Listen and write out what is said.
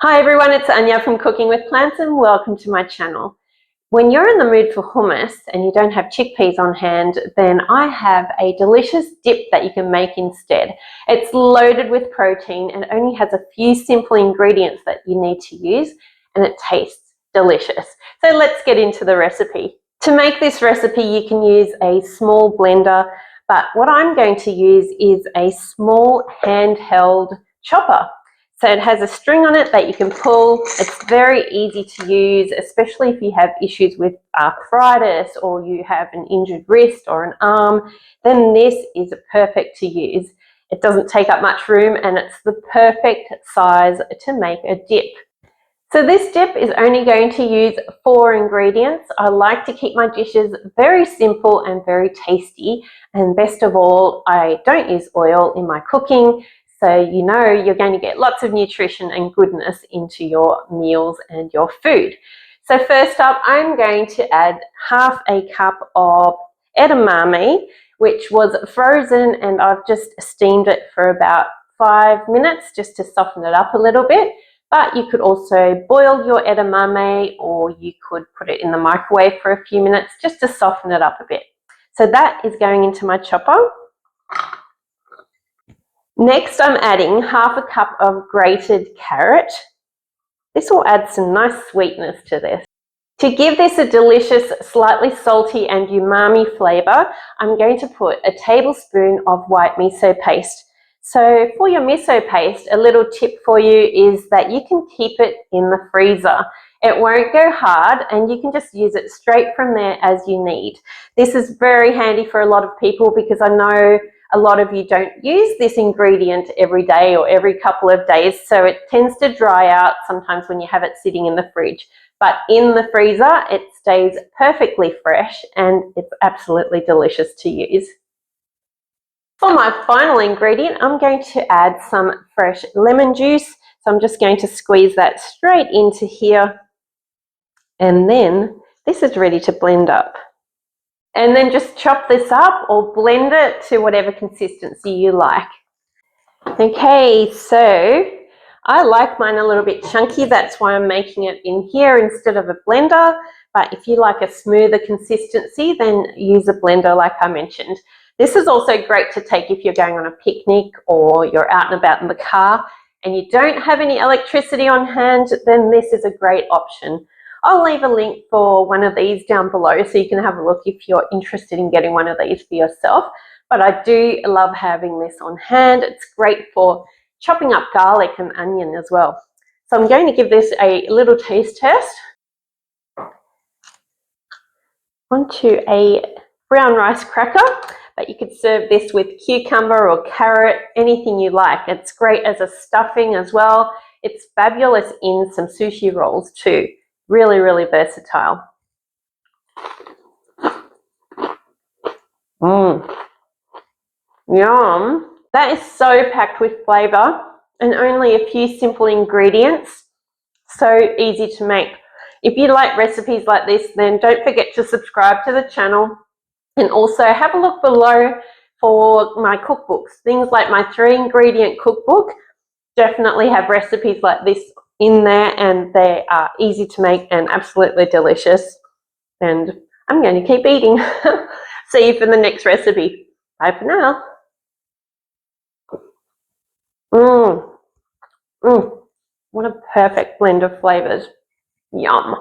Hi everyone, it's Anya from Cooking with Plants and welcome to my channel. When you're in the mood for hummus and you don't have chickpeas on hand, then I have a delicious dip that you can make instead. It's loaded with protein and only has a few simple ingredients that you need to use, and it tastes delicious. So let's get into the recipe. To make this recipe you can use a small blender, but what I'm going to use is a small handheld chopper. So it has a string on it that you can pull. It's very easy to use, especially if you have issues with arthritis or you have an injured wrist or an arm, then this is perfect to use. It doesn't take up much room and it's the perfect size to make a dip. So this dip is only going to use 4 ingredients. I like to keep my dishes very simple and very tasty, and best of all, I don't use oil in my cooking. So you know you're going to get lots of nutrition and goodness into your meals and your food. So first up, I'm going to add half a cup of edamame, which was frozen, and I've just steamed it for about 5 minutes just to soften it up a little bit. But you could also boil your edamame, or you could put it in the microwave for a few minutes just to soften it up a bit. So that is going into my chopper. Next, I'm adding half a cup of grated carrot. This will add some nice sweetness to this. To give this a delicious, slightly salty and umami flavour, I'm going to put a tablespoon of white miso paste. So for your miso paste, a little tip for you is that you can keep it in the freezer. It won't go hard and you can just use it straight from there as you need. This is very handy for a lot of people because I know a lot of you don't use this ingredient every day or every couple of days, so it tends to dry out sometimes when you have it sitting in the fridge. But in the freezer, it stays perfectly fresh and it's absolutely delicious to use. For my final ingredient, I'm going to add some fresh lemon juice. So I'm just going to squeeze that straight into here. And then this is ready to blend up. And then just chop this up or blend it to whatever consistency you like. Okay, so I like mine a little bit chunky. That's why I'm making it in here instead of a blender. But if you like a smoother consistency, then use a blender like I mentioned. This is also great to take if you're going on a picnic or you're out and about in the car and you don't have any electricity on hand, then this is a great option. I'll leave a link for one of these down below so you can have a look if you're interested in getting one of these for yourself. But I do love having this on hand. It's great for chopping up garlic and onion as well. So I'm going to give this a little taste test. Onto a brown rice cracker, but you could serve this with cucumber or carrot, anything you like. It's great as a stuffing as well. It's fabulous in some sushi rolls too. Really, really versatile. Yum. That is so packed with flavour and only a few simple ingredients. So easy to make. If you like recipes like this, then don't forget to subscribe to the channel and also have a look below for my cookbooks. Things like my 3-ingredient cookbook definitely have recipes like this in there, and they are easy to make and absolutely delicious. And I'm going to keep eating. See you for the next recipe. Bye for now. What a perfect blend of flavors. Yum.